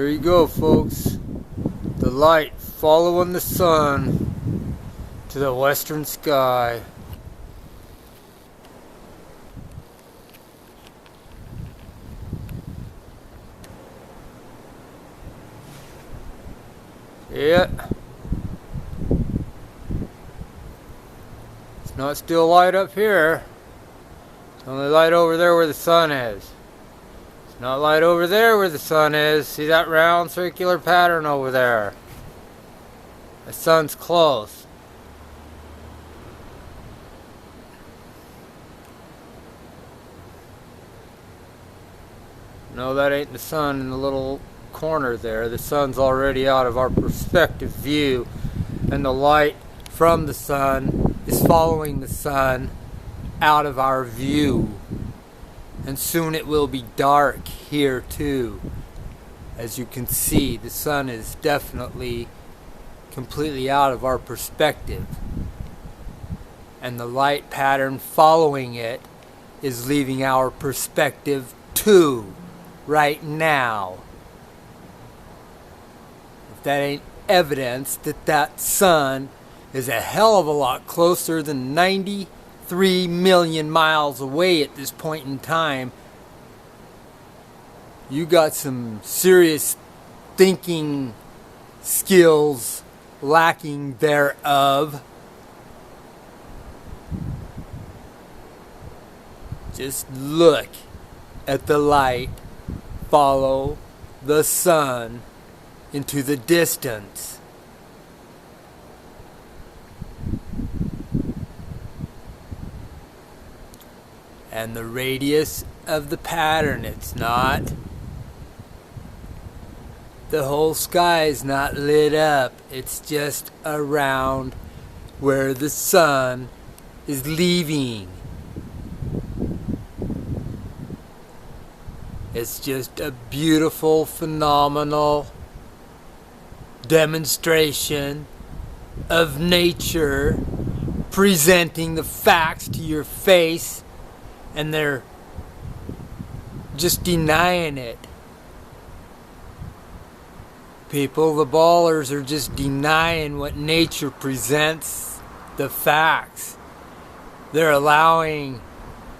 There you go, folks. The light following the sun to the western sky. Yeah. It's not still light up here. It's only light over there where the sun is. It's not light over there where the sun is. See that round circular pattern over there? The sun's close. No, that ain't the sun in the little corner there. The sun's already out of our perspective view, and the light from the sun is following the sun out of our view, and soon it will be dark here too. As you can see, the sun is definitely completely out of our perspective, and the light pattern following it is leaving our perspective too right now. If that ain't evidence that that sun is a hell of a lot closer than 93 million miles away at this point in time, you got some serious thinking skills lacking thereof. Just look at the light follow the sun into the distance. And the radius of the pattern, it's not, the whole sky is not lit up. It's just around where the sun is leaving. It's just a beautiful, phenomenal demonstration of nature presenting the facts to your face, and they're just denying it. People, the ballers, are just denying what nature presents, the facts. They're allowing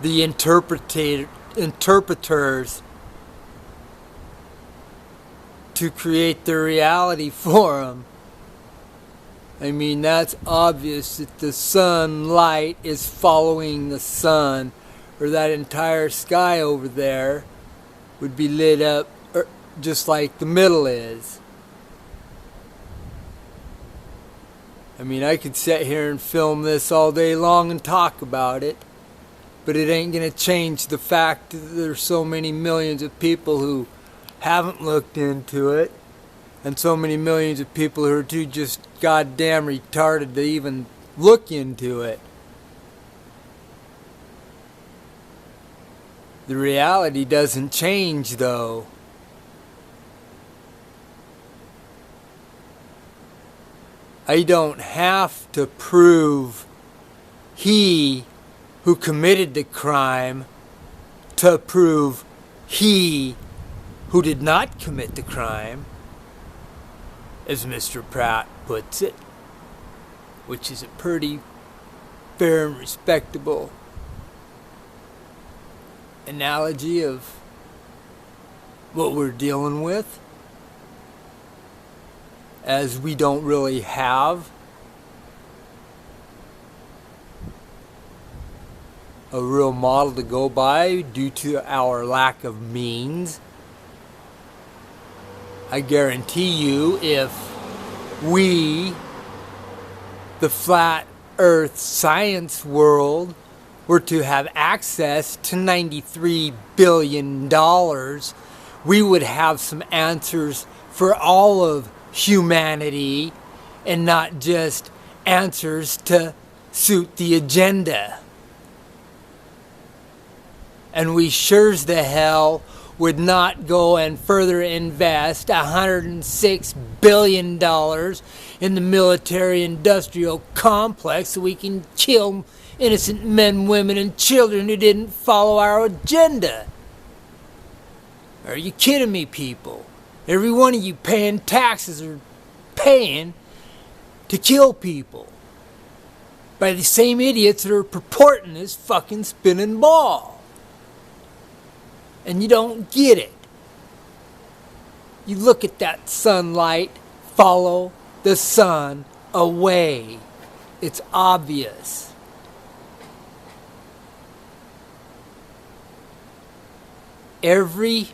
the interpreters to create their reality for them. I mean, that's obvious that the sunlight is following the sun, or that entire sky over there would be lit up just like the middle is. I mean, I could sit here and film this all day long and talk about it, but it ain't gonna change the fact that there's so many millions of people who haven't looked into it, and so many millions of people who are too just goddamn retarded to even look into it. The reality doesn't change, though. I don't have to prove he who committed the crime to prove he who did not commit the crime, as Mr. Pratt puts it, which is a pretty fair and respectable analogy of what we're dealing with, as we don't really have a real model to go by due to our lack of means. I guarantee you, if we, the flat earth science world, were to have access to $93 billion, we would have some answers for all of humanity, and not just answers to suit the agenda. And we sure as the hell would not go and further invest $106 billion in the military-industrial complex so we can kill innocent men, women, and children who didn't follow our agenda. Are you kidding me, people? Every one of you paying taxes are paying to kill people by the same idiots that are purporting this fucking spinning ball. And you don't get it. You look at that sunlight, follow the sun away. It's obvious. Every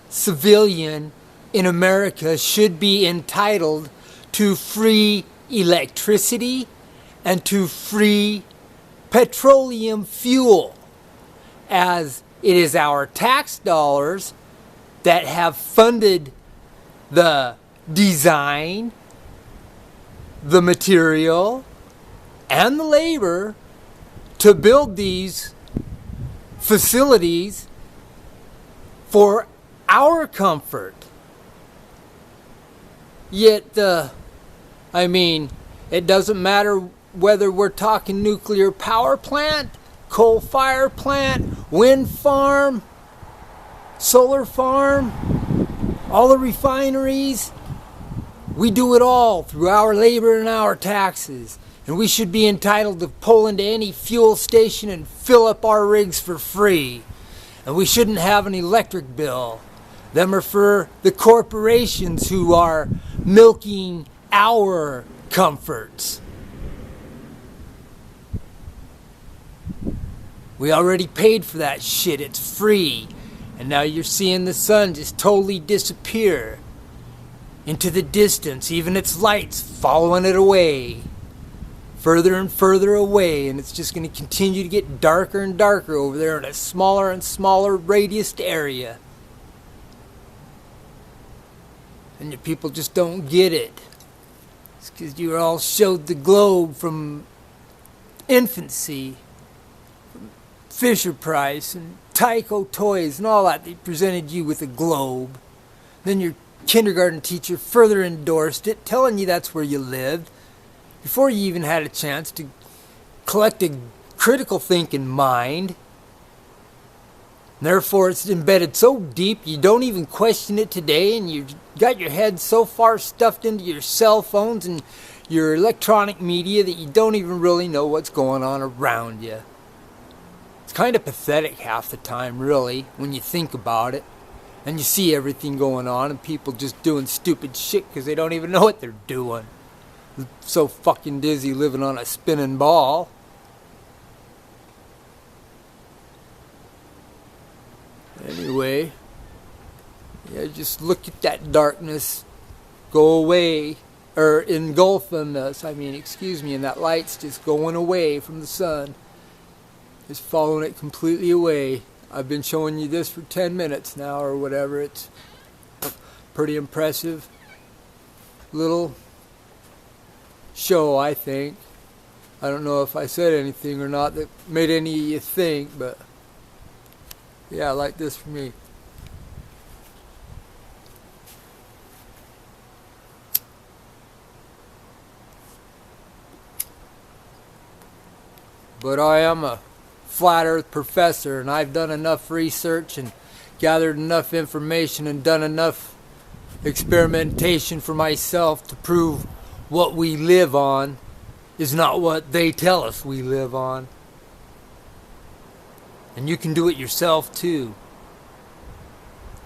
civilian in America should be entitled to free electricity and to free petroleum fuel, as it is our tax dollars that have funded the design, the material, and the labor to build these facilities for our comfort. Yet, it doesn't matter whether we're talking nuclear power plant, coal fire plant, wind farm, solar farm, all the refineries. We do it all through our labor and our taxes. And we should be entitled to pull into any fuel station and fill up our rigs for free. And we shouldn't have an electric bill. Them are for the corporations who are milking our comforts. We already paid for that shit. It's free. And now you're seeing the sun just totally disappear into the distance. Even its lights following it away. Further and further away. And it's just going to continue to get darker and darker over there in a smaller and smaller radiused area. And the people just don't get it. It's because you were all showed the globe from infancy. From Fisher Price and Tyco Toys and all that. They presented you with a globe. Then your kindergarten teacher further endorsed it, telling you that's where you lived, before you even had a chance to collect a critical thinking mind. Therefore, it's embedded so deep you don't even question it today, and you've got your head so far stuffed into your cell phones and your electronic media that you don't even really know what's going on around you. It's kind of pathetic half the time, really, when you think about it. And you see everything going on and people just doing stupid shit because they don't even know what they're doing. They're so fucking dizzy living on a spinning ball. Anyway, yeah, just look at that darkness go away, or engulfing us, and that light's just going away from the sun. It's following it completely away. I've been showing you this for 10 minutes now, or whatever. It's pretty impressive little show, I think. I don't know if I said anything or not that made any of you think, but yeah, I like this for me. But I am a flat earth professor, and I've done enough research and gathered enough information and done enough experimentation for myself to prove what we live on is not what they tell us we live on. And you can do it yourself too.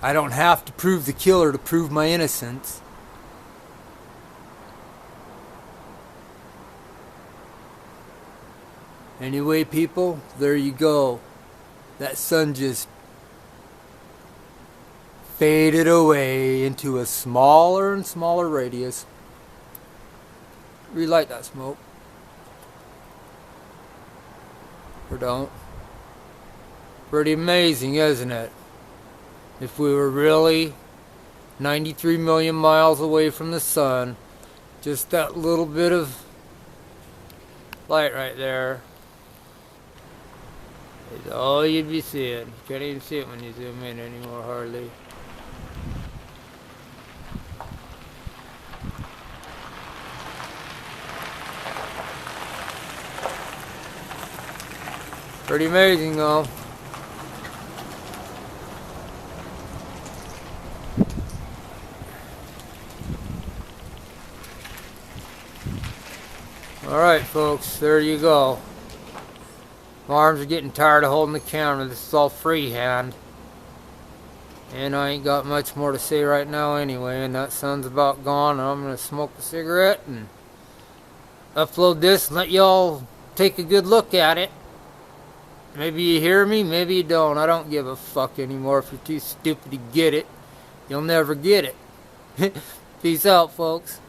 I don't have to prove the killer to prove my innocence. Anyway, people, there you go. That sun just faded away into a smaller and smaller radius. Relight that smoke. Or don't. Pretty amazing, isn't it? If we were really 93 million miles away from the sun, just that little bit of light right there is all you'd be seeing. You can't even see it when you zoom in anymore, hardly. Pretty amazing though. Alright folks, there you go. My arms are getting tired of holding the camera. This is all freehand. And I ain't got much more to say right now anyway. And that sun's about gone. And I'm going to smoke a cigarette and upload this and let y'all take a good look at it. Maybe you hear me, maybe you don't. I don't give a fuck anymore. If you're too stupid to get it, you'll never get it. Peace out, folks.